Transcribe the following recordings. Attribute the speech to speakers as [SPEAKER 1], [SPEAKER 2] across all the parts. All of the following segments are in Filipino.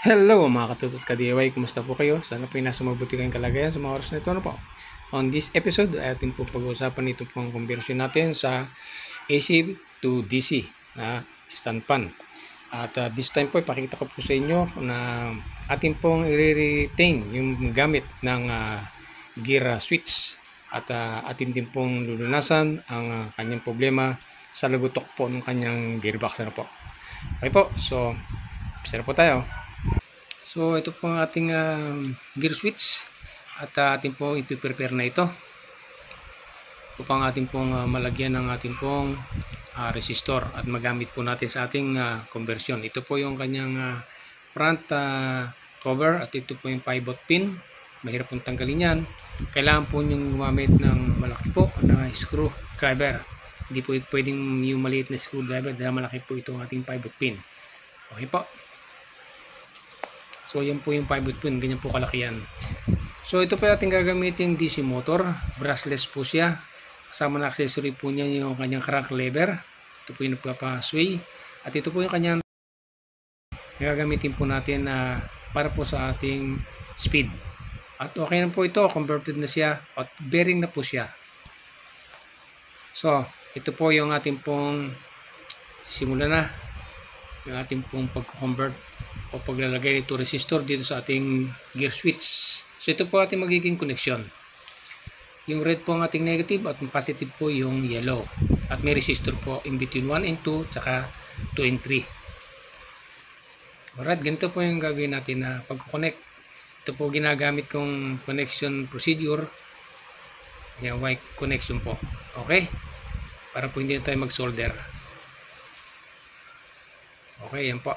[SPEAKER 1] Hello mga katutot ka-DIY, kumusta po kayo? Sana po nasa mabuti kayong kalagayan sa mga oras na ito. Ano po? On this episode, ay atin po pag-uusapan ito pong conversion natin sa AC to DC na stand fan. At this time po, ipakita ko po sa inyo na atin pong i-retain yung gamit ng gear switch. At atin din pong lulunasan ang kanyang problema sa lagutok po ng kanyang gearbox. Ano po? Okay po, so isa na po tayo. So ito po ang ating gear switch at ating pong ipiprepare na ito. Ito po ang ating pong malagyan ng ating pong resistor at magamit po natin sa ating conversion. Ito po yung kanyang front cover at ito po yung pivot pin. Mahirap pong tanggalin yan. Kailangan po nyong gumamit ng malaki po na screwdriver. Hindi po pwedeng yung maliit na screwdriver dahil malaki po itong ating pivot pin. Okay po. So yan po yung pivot pin, ganyan po kalaki yan. So ito po ating gagamitin DC motor, brushless po siya. Kasama na accessory po niya yung kanyang crank lever. Ito po yung nagpapa-sway. At ito po yung kanyang gagamitin po natin para po sa ating speed. At okay na po ito, converted na siya at bearing na po siya. So ito po yung ating pong simula na yung ating pong pag-convert o paglalagay nito resistor dito sa ating gear switch. So ito po ating magiging connection. Yung red po ang ating negative at yung positive po yung yellow. At may resistor po in between 1 and 2 tsaka 2 and 3. Alright, ganito po yung gagawin natin na pag-connect. Ito po ginagamit kong connection procedure. Yung Y connection po. Okay? Para po hindi na tayo mag-solder. Okay, yan po.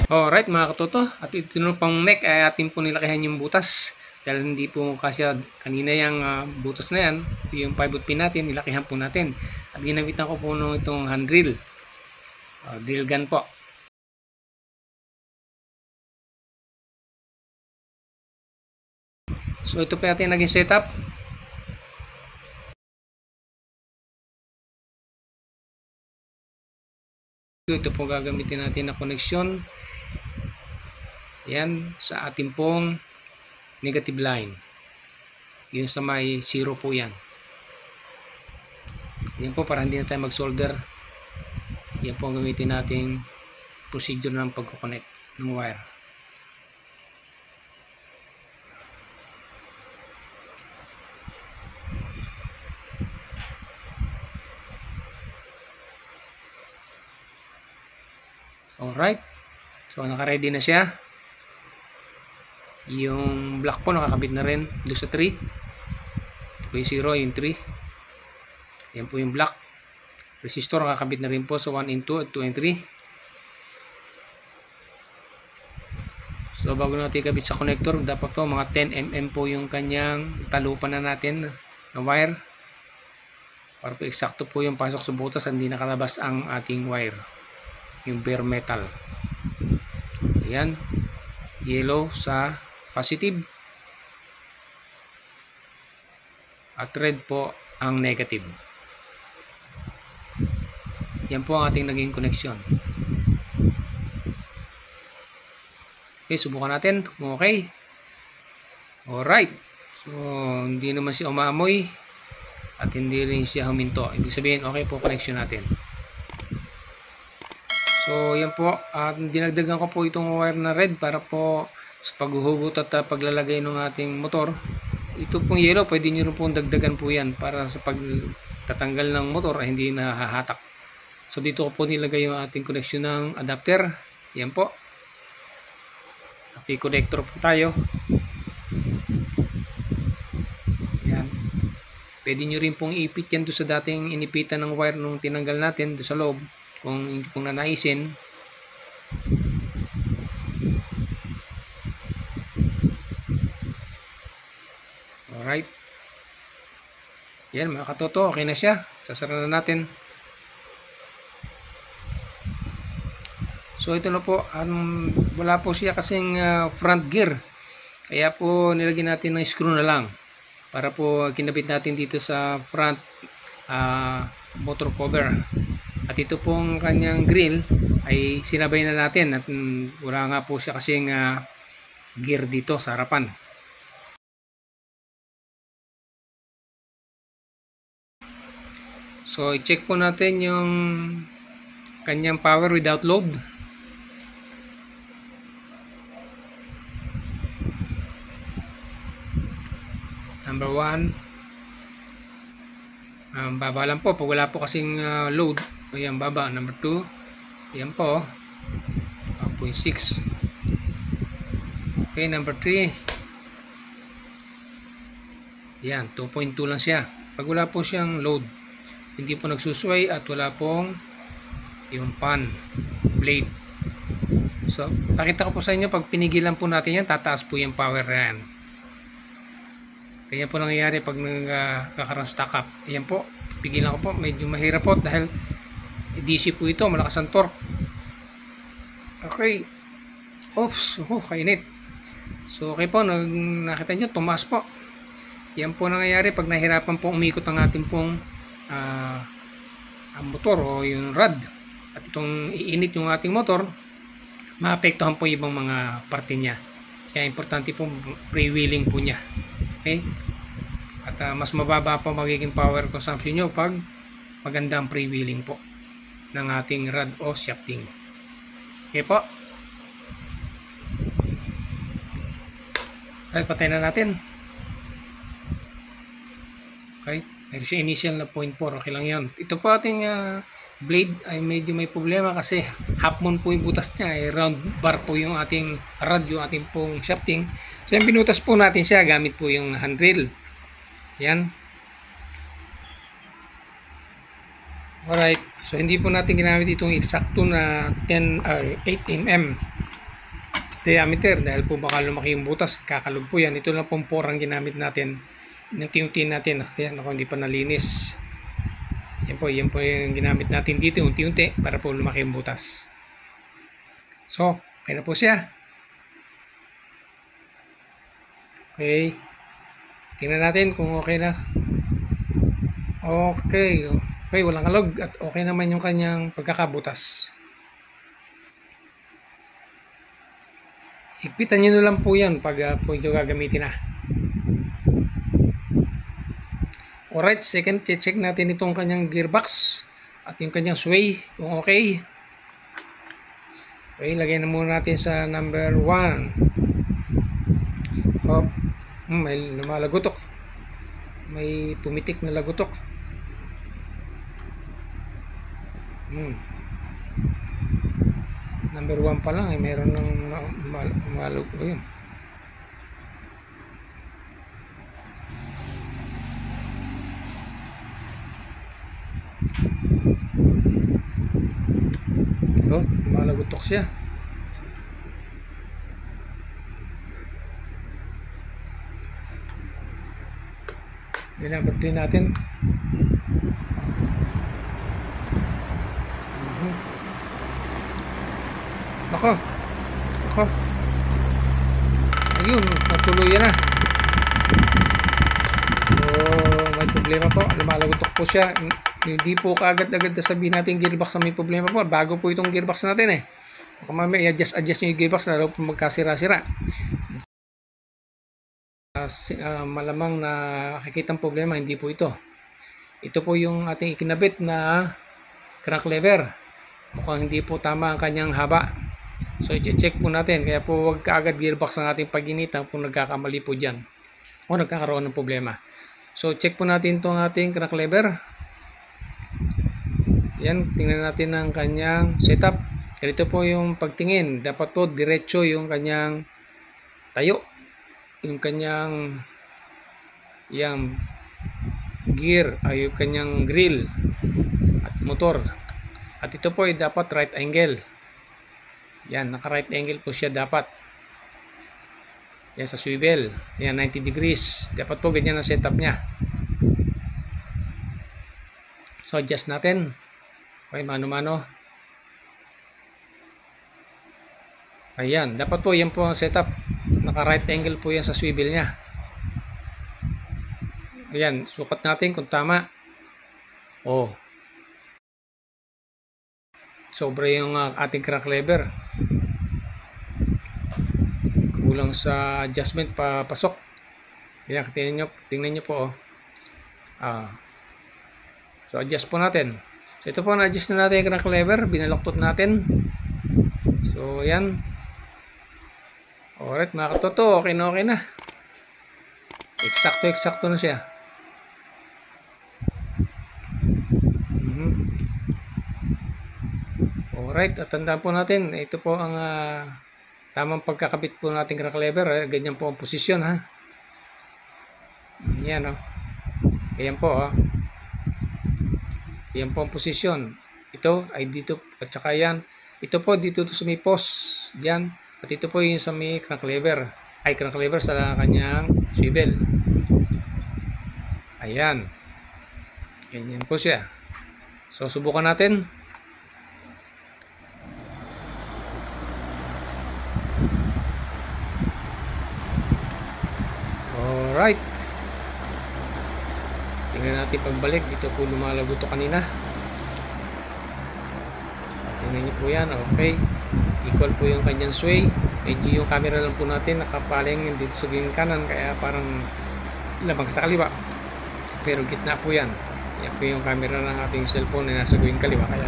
[SPEAKER 1] Alright mga katoto, at ito na pang neck ay atin po nilakihan yung butas dahil hindi po kasi kanina yung butas na yan, yung pivot pin natin, nilakihan po natin at ginamitan ko po itong hand drill, drill gun po. So ito po natin naging setup. Ito po gagamitin natin na connection. Yan sa ating pong negative line. Yung sa may 0 po yan. Yan po para hindi na tayo mag-solder. Yan po ang gamitin nating procedure ng pag-connect ng wire. Alright. So naka-ready na siya. Yung black po nakakabit na rin doon sa 3. Ito po yung 0, yung 3. Yan po yung black. Resistor nakakabit na rin po sa 1 and 2 at 2 and 3. So bago natin ikabit sa connector, dapat po mga 10 mm po yung kanyang talupan na natin na wire. Para po eksakto po yung pasok sa butas, hindi nakalabas ang ating wire. Yung bare metal. Ayan. Yellow sa positive at red po ang negative. Yan po ang ating naging connection. Okay, subukan natin kung okay. Alright, so hindi naman siya umaamoy at hindi rin siya huminto. Ibig sabihin okay po connection natin. So yan po, dinagdagan ko po itong wire na red para po sa paghuhugot at paglalagay ng ating motor. Ito pong yellow, pwede nyo rin pong dagdagan po yan para sa pagtatanggal ng motor ay hindi nahahatak. So dito ko po nilagay yung ating connection ng adapter. Yan po. Happy connector po tayo. Yan. Pwede nyo rin pong ipit yan doon sa dating inipitan ng wire nung tinanggal natin doon sa loob. Kung hindi pong nanaisin. Alright. Yan mga katoto. Okay na siya. Sasara na natin. So ito na po. Wala po siya kasing front gear. Kaya po nilagyan natin ng screw na lang. Para po kinabit natin dito sa front motor cover. At ito pong kanyang grill ay sinabay na natin at wala nga po siya kasing gear dito sa harapan. So i-check po natin yung kanyang power without load. Number 1. Baba lang po pag wala po kasing load. Ayan, baba. Number 2. Ayan po. 1.6. Okay, number 3. Ayan, 2.2 lang siya. Pag wala po siyang load, hindi po nagsusway at wala pong yung pan blade. So, pakita ko po sa inyo, pag pinigilan po natin yan, tataas po yung power na yan. Kaya po nangyayari pag nagkakaroon stock up. Ayan po, pigilan ko po. Medyo mahirap po dahil DC po ito, malakas ang torque. Okay. Oops, kainit. So okay po, nakita nyo, tumaas po. Yan po nangyayari pag nahirapan po umikot ang ating pong ang motor o yung rod. At itong iinit yung ating motor, maapektuhan po yung ibang mga parte niya. Kaya importante po freewheeling po niya. Okay? At mas mababa po magiging power consumption nyo pag magandang freewheeling po ng ating rod o shafting. Okay po. Right, patay na natin. Okay. Meron siya initial na 0.4. Okay lang yan. Ito po ating blade ay medyo may problema kasi half moon po yung butas niya. Round bar po yung ating rod, yung ating pong shafting. So yung binutas po natin siya gamit po yung handrail. Yan. Alright. So hindi po natin ginamit itong eksakto na 8 mm diameter dahil po baka lumaki yung butas. Kakalog po yan. Ito lang pong 4 ang ginamit natin. Unti-unti natin. Ayan, ako hindi pa nalinis. Yan po yung ginamit natin dito unti-unti para po lumaki yung butas. So, okay na po siya. Okay. Tingnan natin kung okay na. Okay. Okay, walang kalog at okay naman yung kanyang pagkakabutas. Higpitan nyo na lang po yan pag po ito gagamitin na. Alright, second check natin itong kanyang gearbox at yung kanyang sway kung okay. Okay, lagay na muna natin sa number 1. Oh, may lumalagutok. May pumitik na lagutok. Number 1 pa lang, meron ng malug. Ayun. Oh, malagutok siya. Yan ang birthday natin. Ako. Ayun, natuloy na. So, may problema po. Lumalagutok po siya. Hindi po kaagad-agad sabihin natin gearbox na may problema po. Bago po itong gearbox natin eh. Kung mamaya adjust nyo yung gearbox lalo po magkasira-sira. Malamang na nakikitang problema, hindi po ito. Ito po yung ating ikinabit na crank lever. Mukhang hindi po tama ang kanyang haba. So i-check po natin. Kaya po huwag kaagad gearbox ang ating pag-initan kung nagkakamali po dyan o nagkakaroon ng problema. So check po natin itong ating crank lever. Yan, tingnan natin ang kanyang setup. Ganito po yung pagtingin. Dapat po diretso yung kanyang tayo. Yung kanyang gear ay yung kanyang grill at motor. At ito po ay dapat right angle. Yan, naka right angle po siya dapat. Yan sa swivel. Yan, 90 degrees. Dapat po ganyan ang setup niya. So adjust natin. Okay, mano-mano. Ayan, dapat po yan po ang setup. Naka right angle po yan sa swivel niya. Ayan, sukat natin kung tama. Oh. Sobra yung ating crank lever. Kulang sa adjustment papasok. Ayan, tingnan nyo po. So adjust po natin. So ito po, na-adjust na natin yung crank lever. Binaloktot natin. So ayan. Alright mga katoto, okay na. Eksakto na siya. Alright, at tandaan po natin, ito po ang tamang pagkakabit po natin crank lever. Ganyan po ang posisyon, ha. Yan, oh. Ganyan po, oh. Yan po ang posisyon. Ito ay dito, at saka yan. Ito po dito sa may post. Yan. At ito po yung sa may crank lever. Ay, crank lever sa kanyang swivel. Ayan. Ganyan po siya. So, subukan natin. Alright. Tingnan natin pagbalik. Dito po lumalago ito kanina. Tingnan niyo po yan. Okay. Equal po yung kanyang sway. Medyo yung camera lang po natin nakapaling dito sa gawing kanan. Kaya parang lamang sa kaliwa. Pero gitna po yan. Yan po yung camera ng ating cellphone na nasa gawing kaliwa. Kaya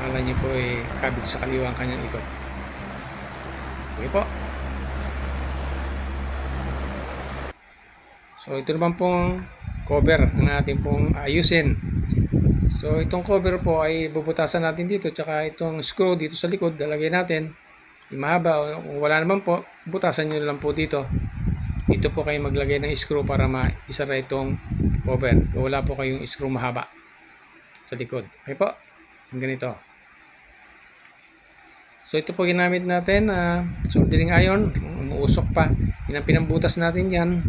[SPEAKER 1] akala niyo po ay kabit sa kaliwa ang kanyang ikot. Okay po. So ito naman pong cover na natin pong ayusin. So itong cover po ay bubutasan natin dito, tsaka itong screw dito sa likod lalagay natin. Yung mahaba, kung wala naman po, butasan nyo lang po dito. Dito po kayo maglagay ng screw para maisara itong cover. Kung wala po kayong screw mahaba sa likod. Okay po, yung ganito. So ito po ginamit natin, soldering iron, umuusok pa. Yan ang pinambutas natin yan.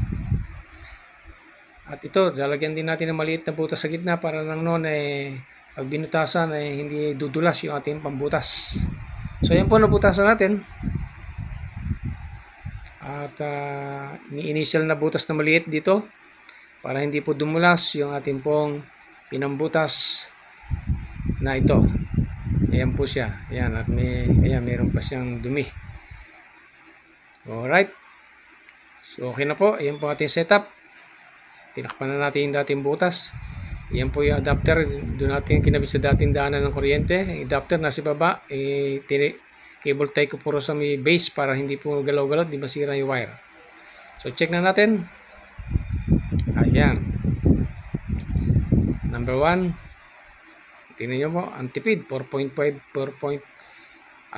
[SPEAKER 1] At ito, lalagyan din natin ng maliit na butas sa gitna para nang noon pag binutasan hindi dudulas yung ating pambutas. So yan po nabutasan natin. At ni-initial na butas na maliit dito para hindi po dumulas yung ating pong pinambutas na ito. Ayan po siya. Ayan, at mayroon pa siyang dumi. Alright. So okay na po. Ayan po ating setup. Tinakpan na natin yung dating butas. Yan po yung adapter. Doon natin kinabit sa dating daanan ng kuryente. Yung adapter nasa baba. Cable tie ko puro sa may base para hindi po galaw-galaw. Di masira yung wire. So check na natin. Ayan. Number 1. Tingnan nyo po. Ang tipid. 4.5.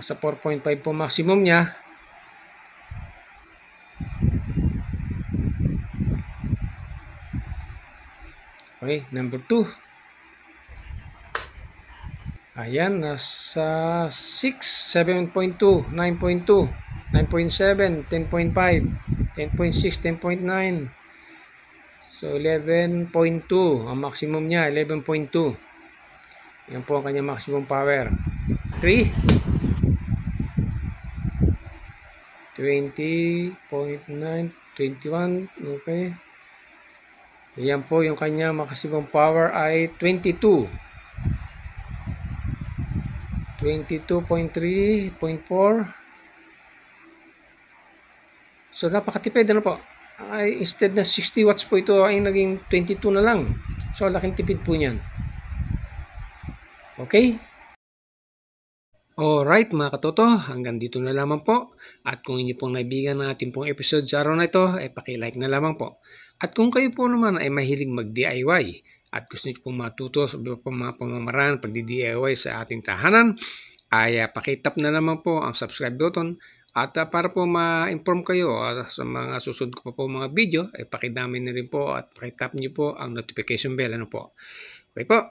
[SPEAKER 1] Sa 4.5 po maximum niya. Okay, number 2. Ayan, nasa 6, 7.2, 9.2, 9.7, 10.5, 10.6, 10.9. So, 11.2. Ang maximum niya, 11.2. Yan po ang kanyang maximum power. 3. 20.9, 21. Okay. Yan po yung kanya maximum power ay 22. 22.3, 0.4. So napakatipid ano po. Ay, instead na 60 watts po ito ay naging 22 na lang. So laking tipid po niyan. Okay? Alright mga katoto, hanggang dito na lamang po. At kung inyo pong naibigan ng ating pong episode sa araw na ito, ay paki-like na lamang po. At kung kayo po naman ay mahilig mag-DIY at gusto niyo pong matuto sa iba pong mga pamamaraan pag-DIY sa ating tahanan, ay paki-tap na naman po ang subscribe button. At para po ma-inform kayo sa mga susunod ko po mga video, ay paki-dami na rin po at paki-tap niyo po ang notification bell. Ano po? Okay po,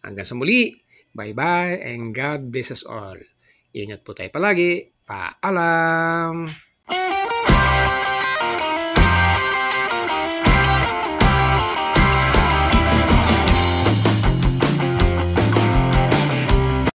[SPEAKER 1] hanggang sa muli. Bye-bye and God bless us all. Ingat po tayo palagi. Paalam!